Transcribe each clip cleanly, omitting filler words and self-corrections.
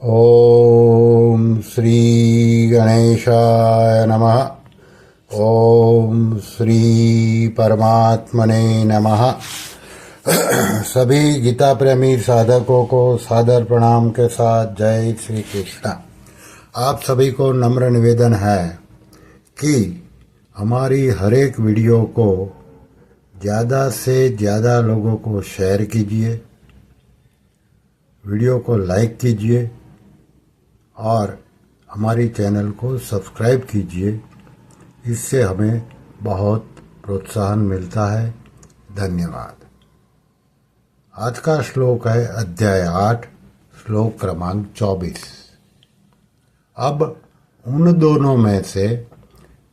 ओम श्री गणेशाय नमः। ओम श्री परमात्मने नमः। सभी गीता प्रेमी साधकों को सादर प्रणाम के साथ जय श्री कृष्ण। आप सभी को नम्र निवेदन है कि हमारी हर एक वीडियो को ज़्यादा से ज़्यादा लोगों को शेयर कीजिए, वीडियो को लाइक कीजिए और हमारी चैनल को सब्सक्राइब कीजिए। इससे हमें बहुत प्रोत्साहन मिलता है। धन्यवाद। आज का श्लोक है अध्याय 8, श्लोक क्रमांक 24। अब उन दोनों में से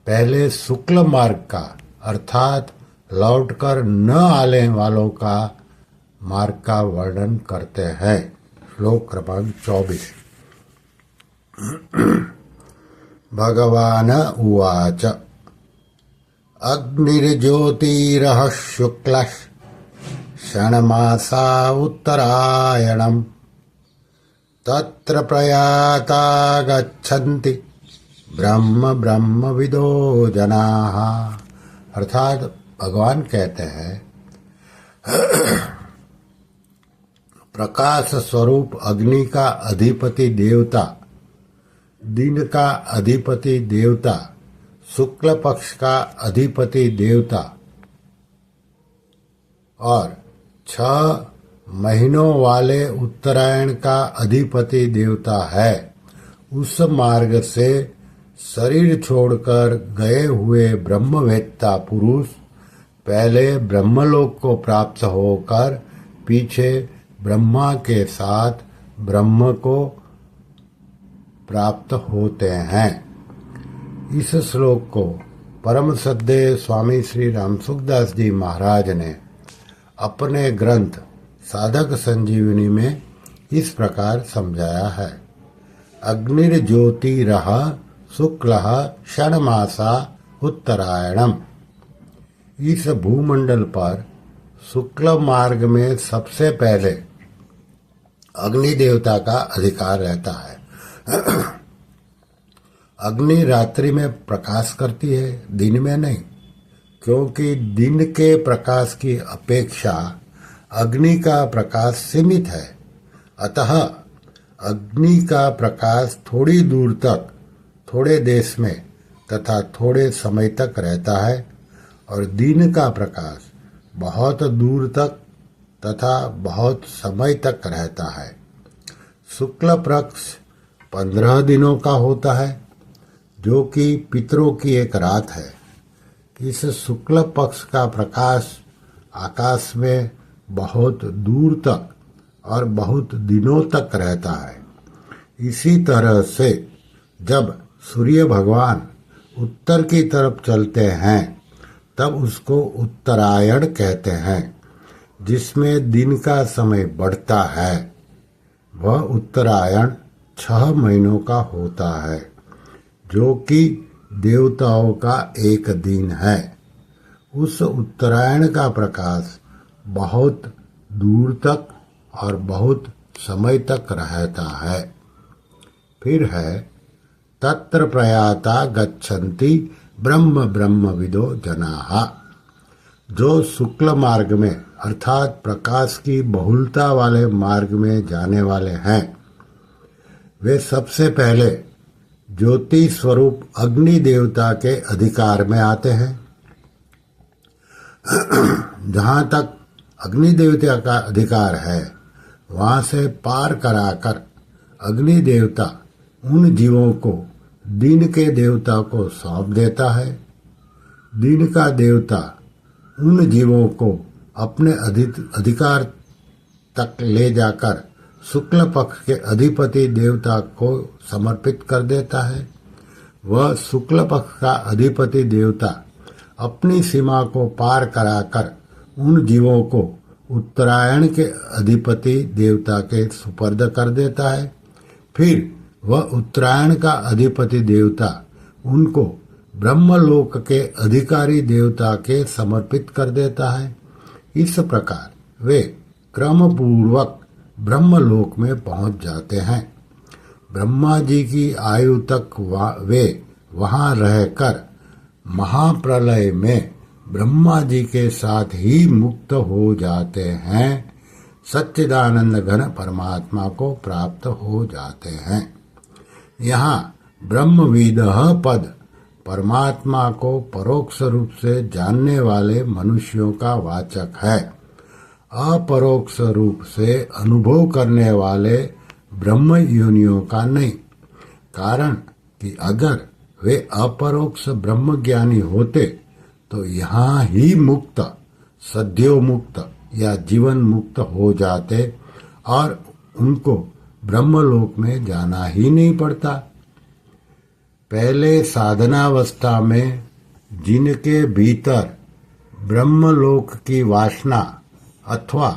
पहले शुक्ल मार्ग का अर्थात लौटकर न आने वालों का मार्ग का वर्णन करते हैं। श्लोक क्रमांक 24। भगवान उवाच अग्निर्ज्योतिरः शुक्लः षण्मासा उत्तरायणम् तत्र प्रयाता गच्छन्ति ब्रह्म ब्रह्मविदो जनाः। अर्थात भगवान कहते हैं प्रकाश स्वरूप अग्नि का अधिपति देवता, दिन का अधिपति देवता, शुक्ल पक्ष का अधिपति देवता और 6 महीनों वाले उत्तरायण का अधिपति देवता है। उस मार्ग से शरीर छोड़कर गए हुए ब्रह्मवेत्ता पुरुष पहले ब्रह्मलोक को प्राप्त होकर पीछे ब्रह्मा के साथ ब्रह्म को प्राप्त होते हैं। इस श्लोक को परम श्रद्धेय स्वामी श्री रामसुखदास जी महाराज ने अपने ग्रंथ साधक संजीवनी में इस प्रकार समझाया है। अग्निर्ज्योतिरः शुक्लः षण्मासा उत्तरायणम्। इस भूमंडल पर शुक्ल मार्ग में सबसे पहले अग्नि देवता का अधिकार रहता है। अग्नि रात्रि में प्रकाश करती है, दिन में नहीं, क्योंकि दिन के प्रकाश की अपेक्षा अग्नि का प्रकाश सीमित है। अतः अग्नि का प्रकाश थोड़ी दूर तक, थोड़े देश में तथा थोड़े समय तक रहता है और दिन का प्रकाश बहुत दूर तक तथा बहुत समय तक रहता है। शुक्ल पक्ष 15 दिनों का होता है, जो कि पितरों की एक रात है। इस शुक्ल पक्ष का प्रकाश आकाश में बहुत दूर तक और बहुत दिनों तक रहता है। इसी तरह से जब सूर्य भगवान उत्तर की तरफ चलते हैं तब उसको उत्तरायण कहते हैं, जिसमें दिन का समय बढ़ता है। वह उत्तरायण 6 महीनों का होता है, जो कि देवताओं का एक दिन है। उस उत्तरायण का प्रकाश बहुत दूर तक और बहुत समय तक रहता है। फिर है तत्र प्रयाता गच्छन्ति ब्रह्म ब्रह्मविदो जनाः। जो शुक्ल मार्ग में अर्थात प्रकाश की बहुलता वाले मार्ग में जाने वाले हैं, वे सबसे पहले ज्योति स्वरूप अग्नि देवता के अधिकार में आते हैं। जहाँ तक अग्नि देवता का अधिकार है, वहाँ से पार कराकर अग्नि देवता उन जीवों को दिन के देवता को सौंप देता है। दिन का देवता उन जीवों को अपने अधिकार तक ले जाकर शुक्ल पक्ष के अधिपति देवता को समर्पित कर देता है। वह शुक्ल पक्ष का अधिपति देवता अपनी सीमा को पार कराकर उन जीवों को उत्तरायण के अधिपति देवता के सुपर्द कर देता है। फिर वह उत्तरायण का अधिपति देवता उनको ब्रह्मलोक के अधिकारी देवता के समर्पित कर देता है। इस प्रकार वे क्रम पूर्वक ब्रह्मलोक में पहुंच जाते हैं। ब्रह्मा जी की आयु तक वे वहां रहकर महाप्रलय में ब्रह्मा जी के साथ ही मुक्त हो जाते हैं, सच्चिदानंद घन परमात्मा को प्राप्त हो जाते हैं। यहाँ ब्रह्मविदः पद परमात्मा को परोक्ष रूप से जानने वाले मनुष्यों का वाचक है, अपरोक्ष रूप से अनुभव करने वाले ब्रह्म योनियों का नहीं। कारण कि अगर वे अपरोक्ष ब्रह्म ज्ञानी होते तो यहाँ ही मुक्त, सद्यो मुक्त या जीवन मुक्त हो जाते और उनको ब्रह्मलोक में जाना ही नहीं पड़ता। पहले साधनावस्था में जिनके भीतर ब्रह्मलोक की वासना अथवा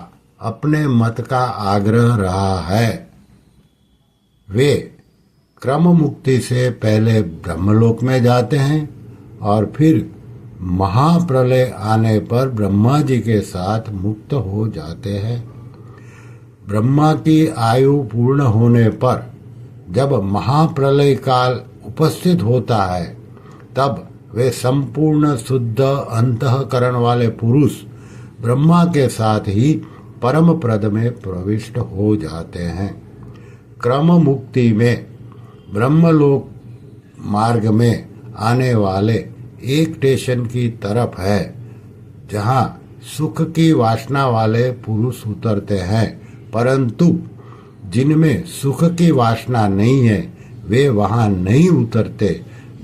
अपने मत का आग्रह रहा है, वे क्रम मुक्ति से पहले ब्रह्मलोक में जाते हैं और फिर महाप्रलय आने पर ब्रह्मा जी के साथ मुक्त हो जाते हैं। ब्रह्मा की आयु पूर्ण होने पर जब महाप्रलय काल उपस्थित होता है, तब वे संपूर्ण शुद्ध अंतःकरण वाले पुरुष ब्रह्मा के साथ ही परम प्रद में प्रविष्ट हो जाते हैं। क्रम मुक्ति में ब्रह्मलोक मार्ग में आने वाले एक स्टेशन की तरफ है जहाँ सुख की वासना वाले पुरुष उतरते हैं, परंतु जिनमें सुख की वासना नहीं है वे वहाँ नहीं उतरते।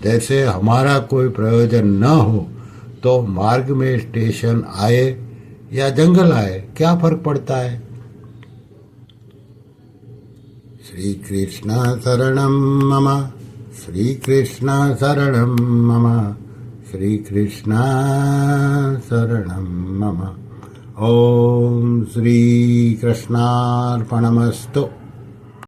जैसे हमारा कोई प्रयोजन न हो तो मार्ग में स्टेशन आए या जंगल आए, क्या फर्क पड़ता है। श्री कृष्ण शरणं मम, श्री कृष्ण शरणं मम, श्री कृष्ण शरणं मम। ओम श्री कृष्णार्पणमस्तु।